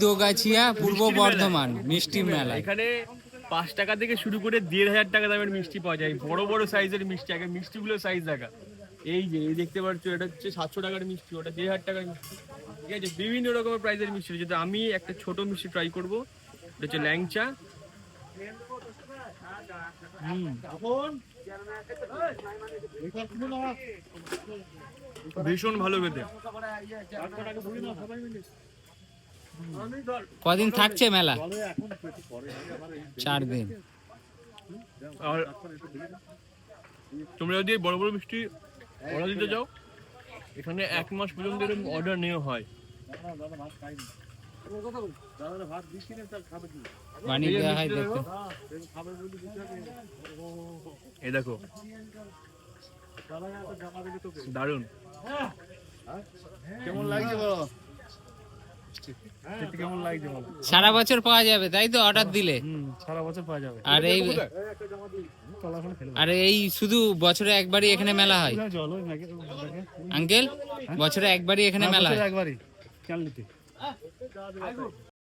দোগাছিয়া পূর্ব বর্ধমান মিষ্টি মেলা। এখানে 5 টাকা থেকে শুরু করে 1,500 টাকা দামের মিষ্টি পাওয়া যায়। বড় বড় সাইজের মিষ্টি, আগে মিষ্টিগুলো সাইজ দেখা। এই যে এই দেখতে পাচ্ছ, এটা হচ্ছে 700 টাকার মিষ্টি, ওটা 1,500 টাকার মিষ্টি। ঠিক আছে, বিভিন্ন রকমের প্রাইসের মিষ্টি রয়েছে। তো আমি একটা ছোট মিষ্টি ট্রাই করবো, এটা হচ্ছে ল্যাংচা। ভীষণ ভালো খেতে। কদিন থাকছে মেলা? 4 দিন। আর তোমরা যদি বড় বড় মিষ্টি অর্ডার দিতে চাও, এখানে 1 মাস পর্যন্ত অর্ডার নেওয়া হয়। পানি দেওয়া হয় দেখতে। এই দেখো, দারুন। কেমন লাগছে বলো? কেমন লাগছে বলো? সারা বছর পাওয়া যাবে তাই তো, অর্ডার দিলে? সারা বছর পাওয়া যাবে। আর এই শুধু বছরে একবারই এখানে মেলা হয় আঙ্কেল? বছরে একবারই এখানে মেলা হয়? একবারই।